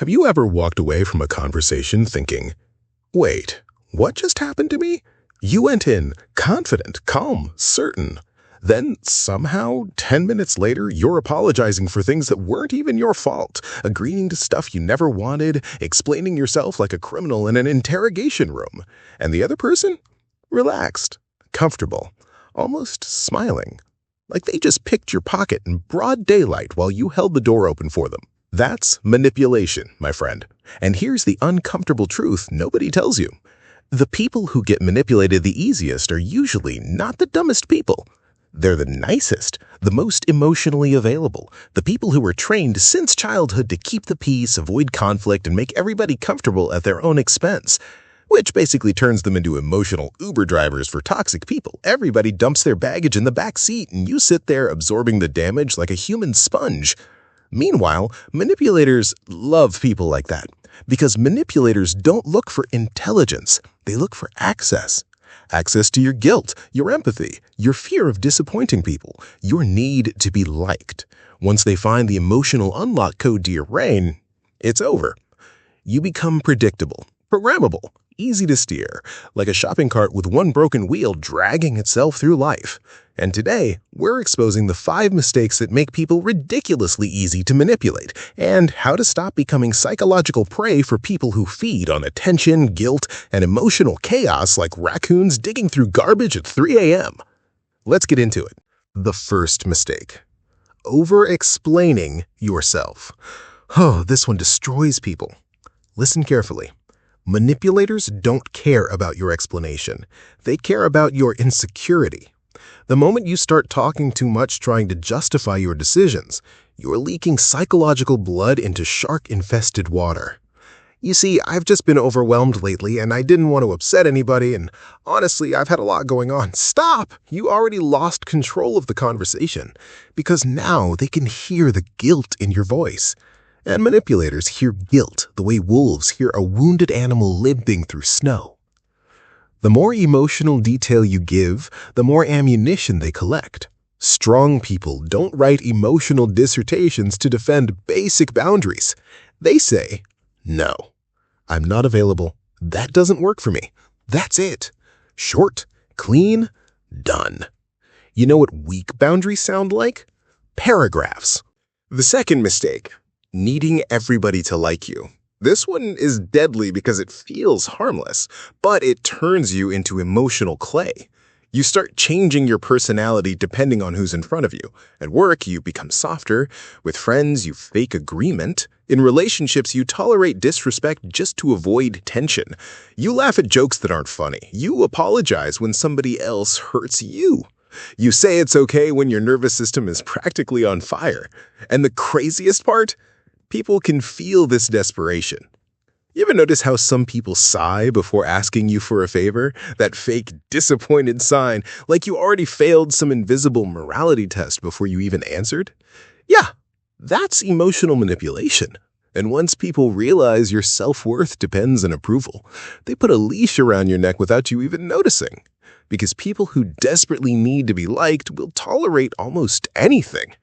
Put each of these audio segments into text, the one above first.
Have you ever walked away from a conversation thinking, wait, what just happened to me? You went in confident, calm, certain. Then somehow, 10 minutes later, you're apologizing for things that weren't even your fault, agreeing to stuff you never wanted, explaining yourself like a criminal in an interrogation room. And the other person? Relaxed, comfortable, almost smiling. Like they just picked your pocket in broad daylight while you held the door open for them. That's manipulation, my friend. And here's the uncomfortable truth nobody tells you. The people who get manipulated the easiest are usually not the dumbest people. They're the nicest, the most emotionally available, the people who were trained since childhood to keep the peace, avoid conflict, and make everybody comfortable at their own expense, which basically turns them into emotional Uber drivers for toxic people. Everybody dumps their baggage in the back seat, and you sit there absorbing the damage like a human sponge. Meanwhile, manipulators love people like that, because manipulators don't look for intelligence, they look for access. Access to your guilt, your empathy, your fear of disappointing people, your need to be liked. Once they find the emotional unlock code to your brain, it's over. You become predictable, programmable, easy to steer, like a shopping cart with one broken wheel dragging itself through life. And today, we're exposing the 5 mistakes that make people ridiculously easy to manipulate, and how to stop becoming psychological prey for people who feed on attention, guilt, and emotional chaos like raccoons digging through garbage at 3 a.m. Let's get into it. The first mistake: over-explaining yourself. Oh, this one destroys people. Listen carefully. Manipulators don't care about your explanation. They care about your insecurity. The moment you start talking too much trying to justify your decisions, you're leaking psychological blood into shark-infested water. You see, I've just been overwhelmed lately and I didn't want to upset anybody, and honestly, I've had a lot going on. Stop! You already lost control of the conversation, because now they can hear the guilt in your voice. And manipulators hear guilt the way wolves hear a wounded animal limping through snow. The more emotional detail you give, the more ammunition they collect. Strong people don't write emotional dissertations to defend basic boundaries. They say, no, I'm not available. That doesn't work for me. That's it. Short, clean, done. You know what weak boundaries sound like? Paragraphs. The second mistake: needing everybody to like you. This one is deadly because it feels harmless, but it turns you into emotional clay. You start changing your personality depending on who's in front of you. At work, you become softer. With friends, you fake agreement. In relationships, you tolerate disrespect just to avoid tension. You laugh at jokes that aren't funny. You apologize when somebody else hurts you. You say it's okay when your nervous system is practically on fire. And the craziest part? People can feel this desperation. You ever notice how some people sigh before asking you for a favor? That fake, disappointed sign, like you already failed some invisible morality test before you even answered? Yeah, that's emotional manipulation. And once people realize your self-worth depends on approval, they put a leash around your neck without you even noticing. Because people who desperately need to be liked will tolerate almost anything.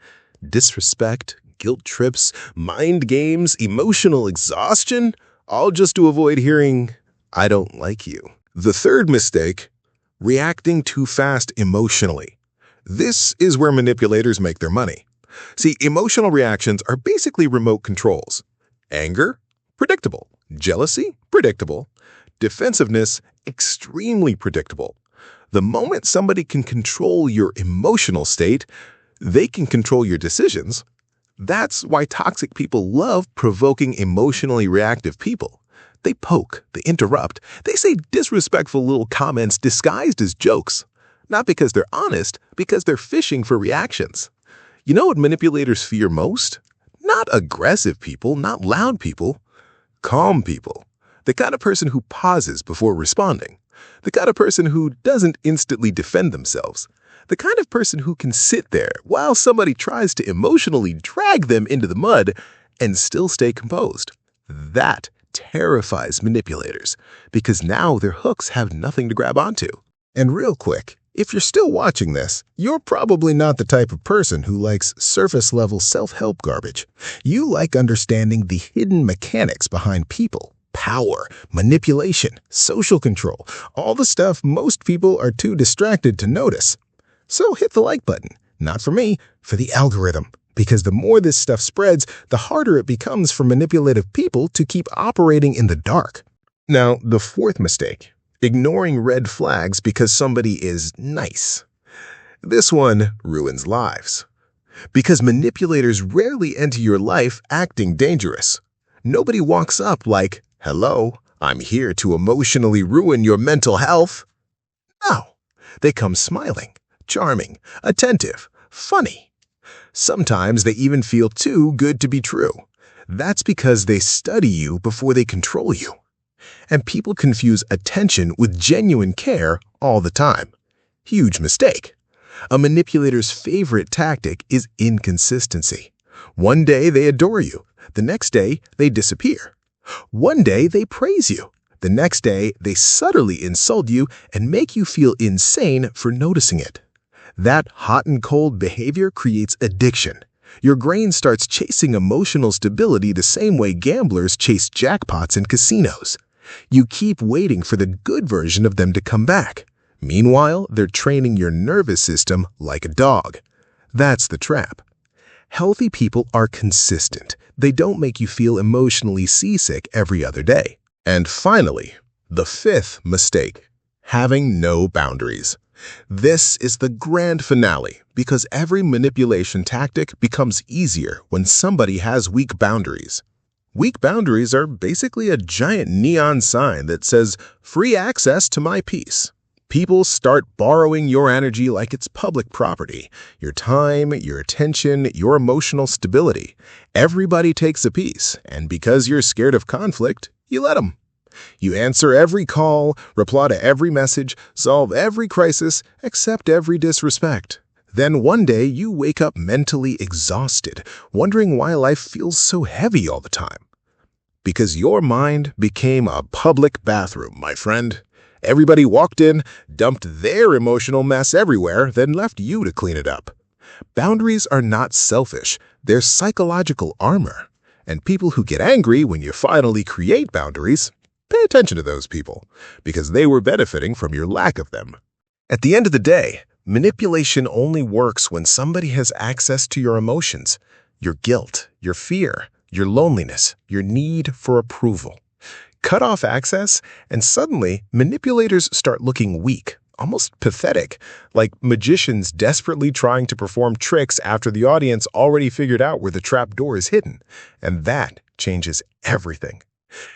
Disrespect, guilt trips, mind games, emotional exhaustion, all just to avoid hearing, I don't like you. The third mistake: reacting too fast emotionally. This is where manipulators make their money. See, emotional reactions are basically remote controls. Anger, predictable. Jealousy, predictable. Defensiveness, extremely predictable. The moment somebody can control your emotional state, they can control your decisions. That's why toxic people love provoking emotionally reactive people. They poke, they interrupt, they say disrespectful little comments disguised as jokes. Not because they're honest, because they're fishing for reactions. You know what manipulators fear most? Not aggressive people, not loud people. Calm people. The kind of person who pauses before responding. The kind of person who doesn't instantly defend themselves. The kind of person who can sit there while somebody tries to emotionally drag them into the mud and still stay composed. That terrifies manipulators, because now their hooks have nothing to grab onto. And real quick, If you're still watching this, you're probably not the type of person who likes surface-level self-help garbage. You like understanding the hidden mechanics behind people, power, manipulation, social control, all the stuff most people are too distracted to notice. So hit the like button, not for me, for the algorithm. Because the more this stuff spreads, the harder it becomes for manipulative people to keep operating in the dark. Now, the fourth mistake. Ignoring red flags because somebody is nice. This one ruins lives. Because manipulators rarely enter your life acting dangerous. Nobody walks up like, "Hello, I'm here to emotionally ruin your mental health." No, they come smiling, charming, attentive, funny. Sometimes they even feel too good to be true. That's because they study you before they control you. And people confuse attention with genuine care all the time. Huge mistake. A manipulator's favorite tactic is inconsistency. One day they adore you, the next day they disappear. One day they praise you, the next day they subtly insult you and make you feel insane for noticing it. That hot and cold behavior creates addiction. Your brain starts chasing emotional stability the same way gamblers chase jackpots in casinos. You keep waiting for the good version of them to come back. Meanwhile, they're training your nervous system like a dog. That's the trap. Healthy people are consistent. They don't make you feel emotionally seasick every other day. And finally, the fifth mistake, having no boundaries. This is the grand finale because every manipulation tactic becomes easier when somebody has weak boundaries. Weak boundaries are basically a giant neon sign that says, "Free access to my peace." People start borrowing your energy like it's public property. Your time, your attention, your emotional stability. Everybody takes a piece, and because you're scared of conflict, you let them. You answer every call, reply to every message, solve every crisis, accept every disrespect. Then one day you wake up mentally exhausted, wondering why life feels so heavy all the time. Because your mind became a public bathroom, my friend. Everybody walked in, dumped their emotional mess everywhere, then left you to clean it up. Boundaries are not selfish, they're psychological armor. And people who get angry when you finally create boundaries, pay attention to those people, because they were benefiting from your lack of them. At the end of the day, manipulation only works when somebody has access to your emotions, your guilt, your fear, your loneliness, your need for approval. Cut off access, and suddenly manipulators start looking weak, almost pathetic, like magicians desperately trying to perform tricks after the audience already figured out where the trap door is hidden. And that changes everything.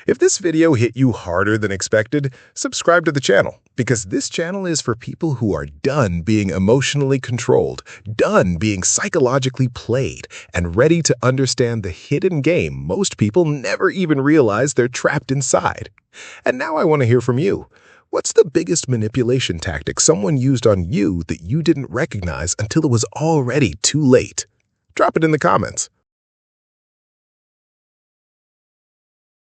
If this video hit you harder than expected, subscribe to the channel, because this channel is for people who are done being emotionally controlled, done being psychologically played, and ready to understand the hidden game most people never even realize they're trapped inside. And now I want to hear from you. What's the biggest manipulation tactic someone used on you that you didn't recognize until it was already too late? Drop it in the comments.